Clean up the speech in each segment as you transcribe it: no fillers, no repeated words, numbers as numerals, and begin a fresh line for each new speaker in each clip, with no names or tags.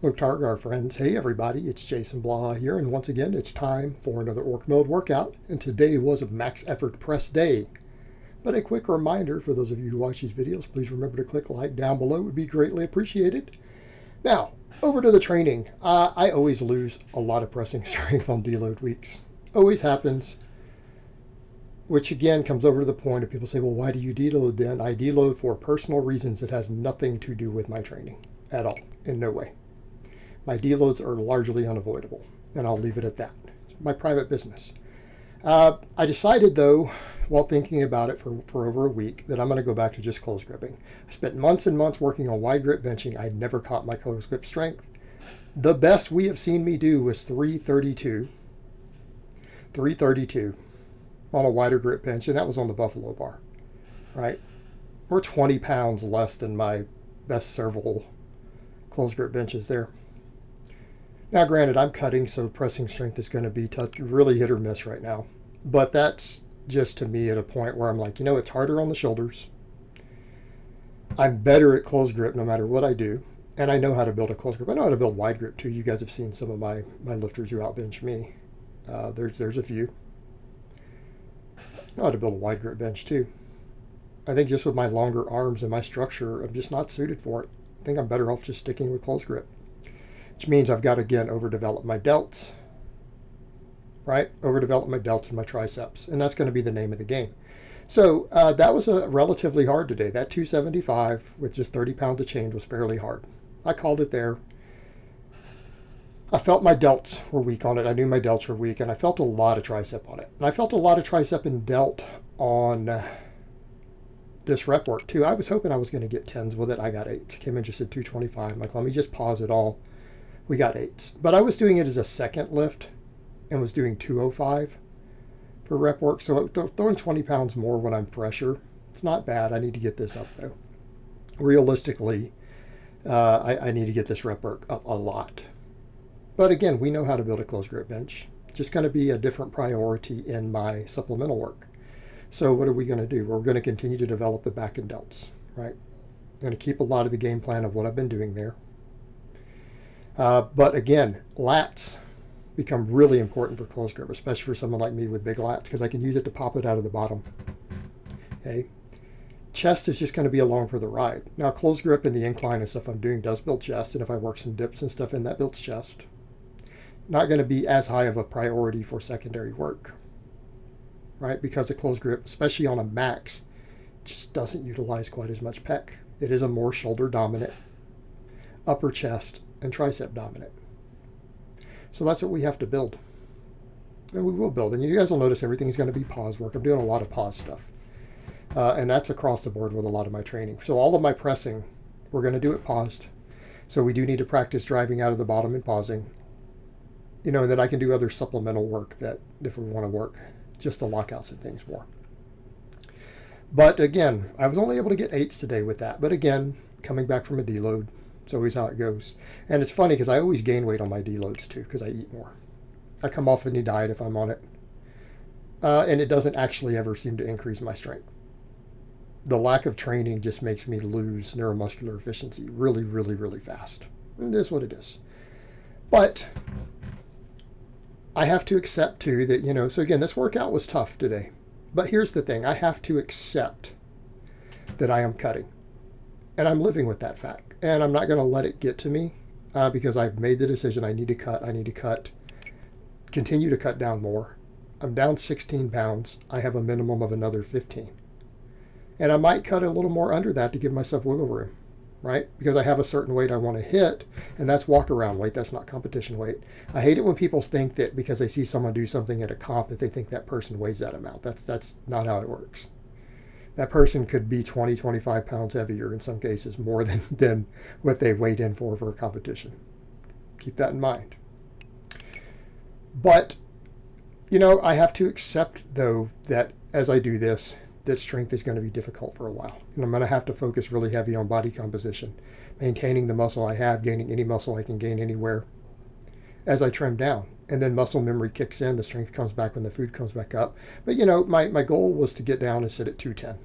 Hello, Targar friends. Hey, everybody. It's Jason Blaha here, and once again, it's time for another Orc Mode workout. And today was a max effort press day. But a quick reminder for those of you who watch these videos, please remember to click like down below. It would be greatly appreciated. Now, over to the training. I always lose a lot of pressing strength on deload weeks. Always happens. Which again comes over to the point of people say, well, why do you deload then? I deload for personal reasons. It has nothing to do with my training at all, in no way. My deloads are largely unavoidable, and I'll leave it at that. It's my private business. I decided, though, while thinking about it for over a week, that I'm going to go back to just close gripping. I spent months and months working on wide grip benching. I never caught my close grip strength. The best we have seen me do was 332 on a wider grip bench, and that was on the Buffalo bar, right? We're 20 pounds less than my best serval close grip benches there. Now, granted, I'm cutting, so pressing strength is going to be really hit or miss right now. But that's just, to me, at a point where I'm like, you know, it's harder on the shoulders. I'm better at close grip no matter what I do. And I know how to build a close grip. I know how to build wide grip, too. You guys have seen some of my lifters who outbench me. There's a few. I know how to build a wide grip bench, too. I think just with my longer arms and my structure, I'm just not suited for it. I think I'm better off just sticking with close grip. Which means I've got to, again, overdevelop my delts, right? Overdevelop my delts and my triceps. And that's going to be the name of the game. So that was relatively hard today. That 275 with just 30 pounds of change was fairly hard. I called it there. I felt my delts were weak on it. I knew my delts were weak, and I felt a lot of tricep on it. And I felt a lot of tricep and delt on this rep work, too. I was hoping I was going to get 10s with it. I got 8s. Came in just at 225. I'm like, let me just pause it all. We got 8s, but I was doing it as a second lift and was doing 205 for rep work. So throwing 20 pounds more when I'm fresher, it's not bad. I need to get this up though. Realistically, I need to get this rep work up a lot. But again, we know how to build a close grip bench. It's just going to be a different priority in my supplemental work. So what are we going to do? We're going to continue to develop the back and delts, right? I'm going to keep a lot of the game plan of what I've been doing there. But again, lats become really important for close grip, especially for someone like me with big lats, because I can use it to pop it out of the bottom. Okay. Chest is just going to be along for the ride. Now, close grip and the incline and stuff I'm doing does build chest, and if I work some dips and stuff in, that builds chest. Not going to be as high of a priority for secondary work, right? Because the close grip, especially on a max, just doesn't utilize quite as much pec. It is a more shoulder dominant, upper chest, and tricep dominant. So that's what we have to build. And we will build. And you guys will notice everything's going to be pause work. I'm doing a lot of pause stuff. And that's across the board with a lot of my training. So all of my pressing, we're going to do it paused. So we do need to practice driving out of the bottom and pausing. You know, and then I can do other supplemental work that if we want to work just the lockouts and things more. But again, I was only able to get 8s today with that. But again, coming back from a deload, it's always how it goes. And it's funny because I always gain weight on my deloads too because I eat more. I come off any diet if I'm on it. And it doesn't actually ever seem to increase my strength. The lack of training just makes me lose neuromuscular efficiency really, really, really fast. And it is what it is. But I have to accept too that, you know, so again, this workout was tough today. But here's the thing. I have to accept that I am cutting. And I'm living with that fact. And I'm not going to let it get to me because I've made the decision I need to cut. I need to cut, continue to cut down more. I'm down 16 pounds. I have a minimum of another 15. And I might cut a little more under that to give myself wiggle room, right? Because I have a certain weight I want to hit, and that's walk around weight. That's not competition weight. I hate it when people think that because they see someone do something at a comp that they think that person weighs that amount. That's not how it works. That person could be 20, 25 pounds heavier in some cases, more than what they weighed in for a competition. Keep that in mind. But, you know, I have to accept, though, that as I do this, that strength is going to be difficult for a while. And I'm going to have to focus really heavy on body composition, maintaining the muscle I have, gaining any muscle I can gain anywhere as I trim down. And then muscle memory kicks in, the strength comes back when the food comes back up. But you know, my goal was to get down and sit at 210.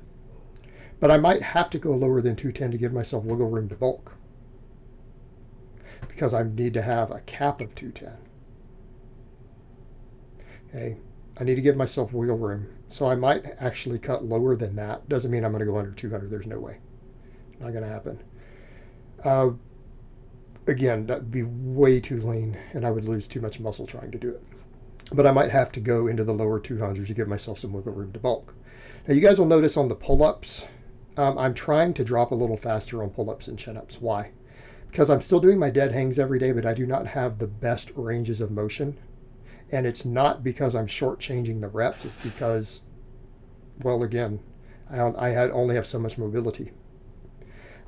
But I might have to go lower than 210 to give myself wiggle room to bulk. because I need to have a cap of 210. Okay, I need to give myself wiggle room. So I might actually cut lower than that. Doesn't mean I'm going to go under 200. There's no way. Not going to happen. Again, that would be way too lean, and I would lose too much muscle trying to do it. But I might have to go into the lower 200s to give myself some wiggle room to bulk. Now, you guys will notice on the pull-ups, I'm trying to drop a little faster on pull-ups and chin-ups. Why? Because I'm still doing my dead hangs every day, but I do not have the best ranges of motion. And it's not because I'm shortchanging the reps. It's because, well, again, I only have so much mobility.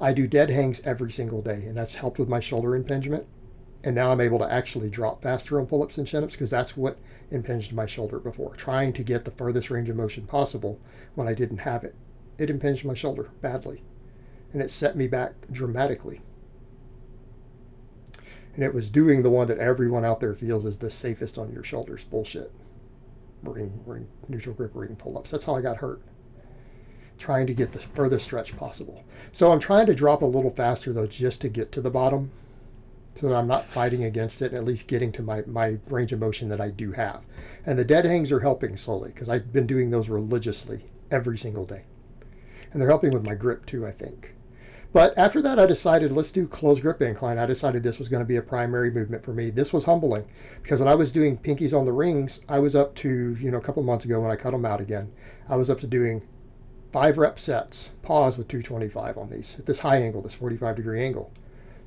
I do dead hangs every single day, and that's helped with my shoulder impingement. And now I'm able to actually drop faster on pull-ups and chin-ups because that's what impinged my shoulder before. Trying to get the furthest range of motion possible when I didn't have it. It impinged my shoulder badly. And it set me back dramatically. And it was doing the one that everyone out there feels is the safest on your shoulders. Bullshit. Ring, neutral grip ring pull-ups. That's how I got hurt. Trying to get the furthest stretch possible. So I'm trying to drop a little faster though, just to get to the bottom, so that I'm not fighting against it, and at least getting to my range of motion that I do have. And the dead hangs are helping slowly, because I've been doing those religiously every single day. And they're helping with my grip too, I think. But after that, I decided, let's do closed grip incline. I decided this was going to be a primary movement for me. This was humbling, because when I was doing pinkies on the rings, I was up to, a couple months ago when I cut them out again, I was up to doing 5 rep sets, pause with 225 on these, at this high angle, this 45-degree angle.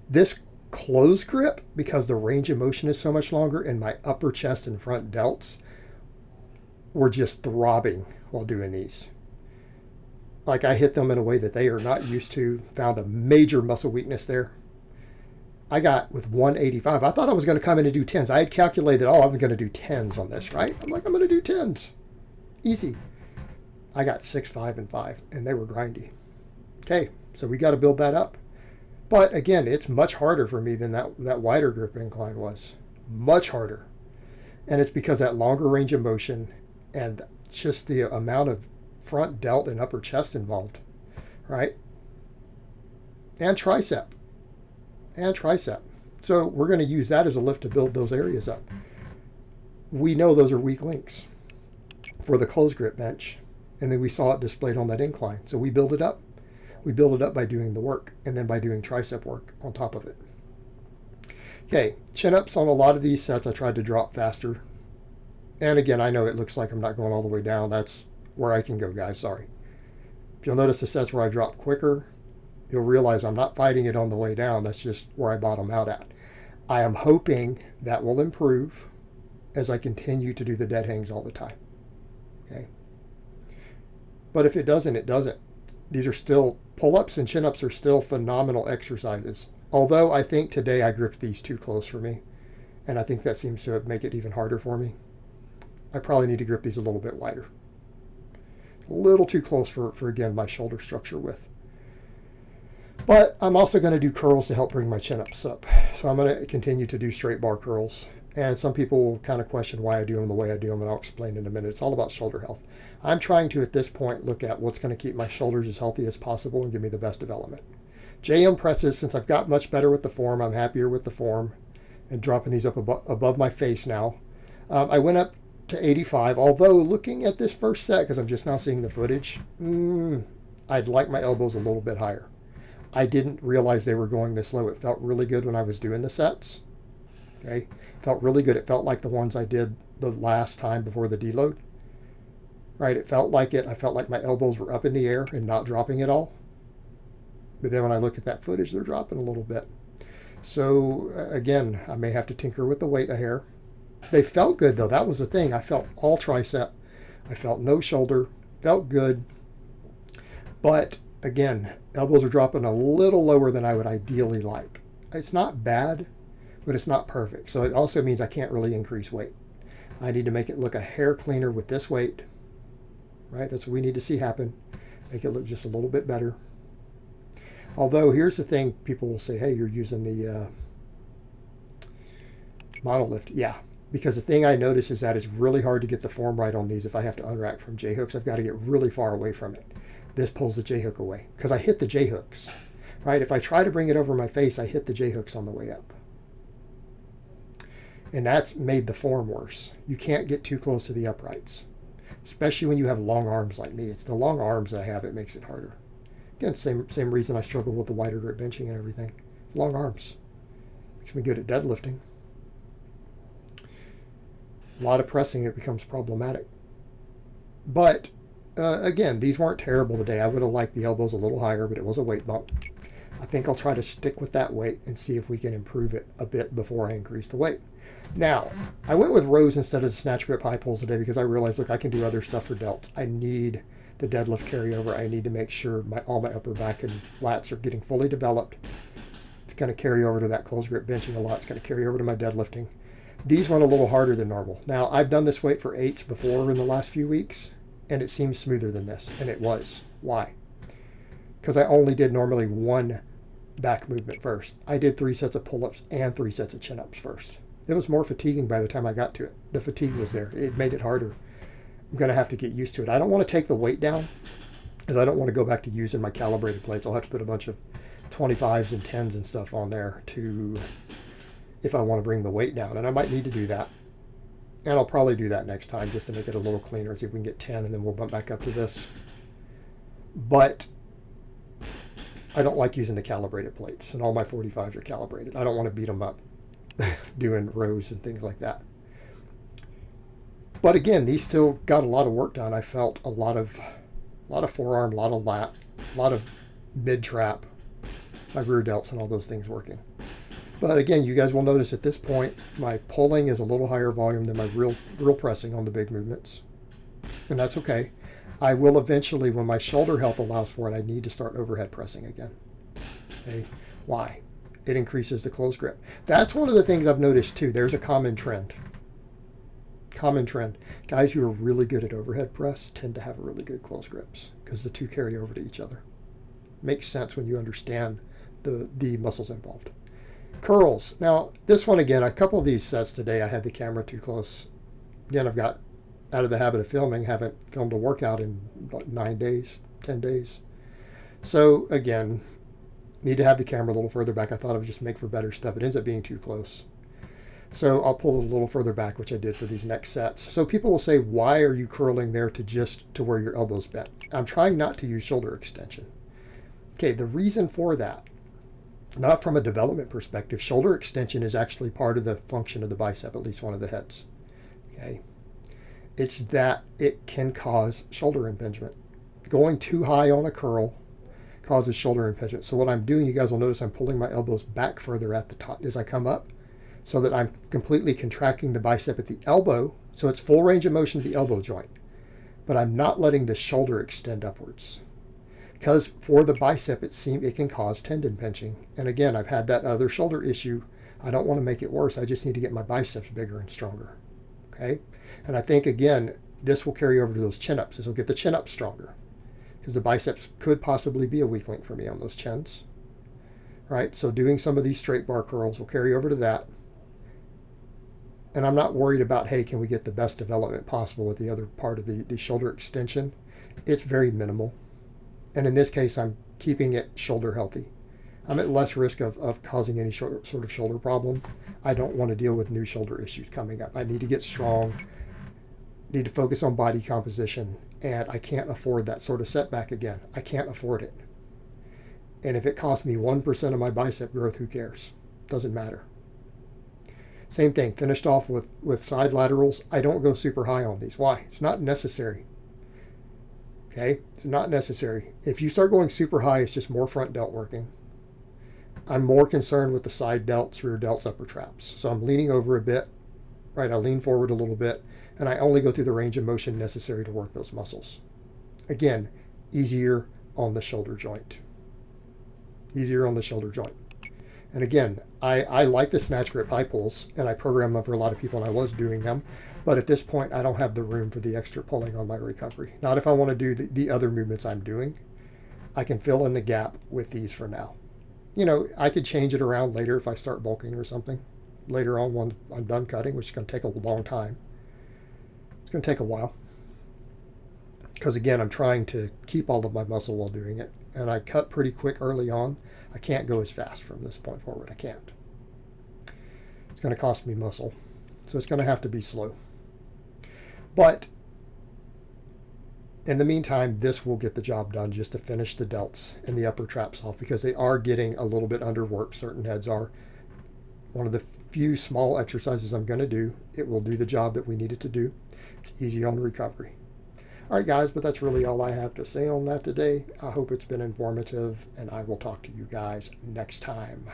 This closed grip, because the range of motion is so much longer, and my upper chest and front delts were just throbbing while doing these. Like, I hit them in a way that they are not used to, found a major muscle weakness there. I got with 185. I thought I was going to come in and do 10s. I had calculated, I'm going to do 10s on this, right? I'm like, I'm going to do 10s. Easy. I got 6, 5, and 5, and they were grindy. Okay, so we got to build that up. But again, it's much harder for me than that wider grip incline was. Much harder. And it's because that longer range of motion and just the amount of front delt and upper chest involved, right? And tricep. So we're going to use that as a lift to build those areas up. We know those are weak links for the closed grip bench. And then we saw it displayed on that incline. So we build it up. We build it up by doing the work, and then by doing tricep work on top of it. Okay, chin-ups on a lot of these sets I tried to drop faster. And again, I know it looks like I'm not going all the way down. That's where I can go, guys. Sorry. If you'll notice the sets where I drop quicker, you'll realize I'm not fighting it on the way down. That's just where I bottom out at. I am hoping that will improve as I continue to do the dead hangs all the time. Okay. But if it doesn't, it doesn't. These are still, pull-ups and chin-ups are still phenomenal exercises. Although I think today I gripped these too close for me. And I think that seems to make it even harder for me. I probably need to grip these a little bit wider. A little too close for again, my shoulder structure width. But I'm also going to do curls to help bring my chin-ups up. So I'm going to continue to do straight bar curls. And some people will kind of question why I do them the way I do them, and I'll explain in a minute. It's all about shoulder health. I'm trying to, at this point, look at what's going to keep my shoulders as healthy as possible and give me the best development. JM presses, since I've got much better with the form, I'm happier with the form, and dropping these up above my face now. I went up to 85, although looking at this first set, because I'm just now seeing the footage, I'd like my elbows a little bit higher. I didn't realize they were going this low. It felt really good when I was doing the sets. Okay, felt really good. It felt like the ones I did the last time before the deload. Right, it felt like it. I felt like my elbows were up in the air and not dropping at all. But then when I look at that footage, they're dropping a little bit. So again, I may have to tinker with the weight a hair. They felt good though. That was the thing. I felt all tricep. I felt no shoulder. Felt good. But again, elbows are dropping a little lower than I would ideally like. It's not bad, but it's not perfect. So it also means I can't really increase weight. I need to make it look a hair cleaner with this weight. Right? That's what we need to see happen. Make it look just a little bit better. Although, here's the thing. People will say, hey, you're using the monolift. Yeah. Because the thing I notice is that it's really hard to get the form right on these if I have to unrack from J-hooks. I've got to get really far away from it. This pulls the J-hook away. Because I hit the J-hooks. Right? If I try to bring it over my face, I hit the J-hooks on the way up. And that's made the form worse. You can't get too close to the uprights, especially when you have long arms like me. It's the long arms that I have, it makes it harder. Again, same reason I struggle with the wider grip benching and everything. Long arms. Makes me good at deadlifting. A lot of pressing, it becomes problematic. But again, these weren't terrible today. I would have liked the elbows a little higher, but it was a weight bump. I think I'll try to stick with that weight and see if we can improve it a bit before I increase the weight. Now, I went with rows instead of the snatch grip high pulls today because I realized, look, I can do other stuff for delts. I need the deadlift carryover. I need to make sure all my upper back and lats are getting fully developed. It's going to carry over to that closed grip benching a lot. It's going to carry over to my deadlifting. These run a little harder than normal. Now, I've done this weight for 8s before in the last few weeks, and it seems smoother than this, and it was. Why? Because I only did normally one back movement first. I did 3 sets of pull-ups and 3 sets of chin-ups first. It was more fatiguing by the time I got to it. The fatigue was there. It made it harder. I'm going to have to get used to it. I don't want to take the weight down because I don't want to go back to using my calibrated plates. I'll have to put a bunch of 25s and 10s and stuff on there if I want to bring the weight down. And I might need to do that. And I'll probably do that next time just to make it a little cleaner. See if we can get 10 and then we'll bump back up to this. But I don't like using the calibrated plates, and all my 45s are calibrated. I don't want to beat them up doing rows and things like that. But again, these still got a lot of work done. I felt a lot of forearm, a lot of lat, a lot of mid trap, my rear delts and all those things working. But again, you guys will notice at this point, my pulling is a little higher volume than my real pressing on the big movements. And that's okay. I will eventually, when my shoulder health allows for it, I need to start overhead pressing again. Okay, why? It increases the close grip. That's one of the things I've noticed too. There's a common trend. Guys who are really good at overhead press tend to have really good close grips because the two carry over to each other. Makes sense when you understand the muscles involved. Curls. Now, this one again, a couple of these sets today, I had the camera too close. Again, I've got out of the habit of filming, haven't filmed a workout in like 9 days, 10 days. So again, need to have the camera a little further back. I thought it would just make for better stuff. It ends up being too close. So I'll pull it a little further back, which I did for these next sets. So people will say, why are you curling there to where your elbow's bent? I'm trying not to use shoulder extension. Okay, the reason for that, not from a development perspective, shoulder extension is actually part of the function of the bicep, at least one of the heads. Okay. It's that it can cause shoulder impingement. Going too high on a curl causes shoulder impingement. So what I'm doing, you guys will notice I'm pulling my elbows back further at the top as I come up so that I'm completely contracting the bicep at the elbow. So it's full range of motion to the elbow joint, but I'm not letting the shoulder extend upwards. Because for the bicep, it can cause tendon pinching. And again, I've had that other shoulder issue. I don't want to make it worse. I just need to get my biceps bigger and stronger. Okay? And I think, again, this will carry over to those chin-ups. This will get the chin-ups stronger because the biceps could possibly be a weak link for me on those chins. Right? So doing some of these straight bar curls will carry over to that. And I'm not worried about, hey, can we get the best development possible with the other part of the shoulder extension? It's very minimal. And in this case, I'm keeping it shoulder healthy. I'm at less risk of causing any sort of shoulder problem. I don't want to deal with new shoulder issues coming up. I need to get strong, need to focus on body composition, and I can't afford that sort of setback again. I can't afford it. And if it costs me 1% of my bicep growth, who cares? Doesn't matter. Same thing, finished off with side laterals. I don't go super high on these. Why? It's not necessary. Okay, it's not necessary. If you start going super high, it's just more front delt working. I'm more concerned with the side delts, rear delts, upper traps. So I'm leaning over a bit, right? I lean forward a little bit, and I only go through the range of motion necessary to work those muscles. Again, easier on the shoulder joint. Easier on the shoulder joint. And again, I like the snatch grip high pulls, and I program them for a lot of people, and I was doing them. But at this point, I don't have the room for the extra pulling on my recovery. Not if I want to do the other movements I'm doing. I can fill in the gap with these for now. You know, I could change it around later if I start bulking or something. Later on when I'm done cutting, which is going to take a long time. It's going to take a while. Because again, I'm trying to keep all of my muscle while doing it. And I cut pretty quick early on. I can't go as fast from this point forward. I can't. It's going to cost me muscle. So it's going to have to be slow. But in the meantime, this will get the job done just to finish the delts and the upper traps off, because they are getting a little bit underworked. Certain heads are. One of the few small exercises I'm going to do, it will do the job that we need it to do. It's easy on recovery. All right, guys, but that's really all I have to say on that today. I hope it's been informative, and I will talk to you guys next time.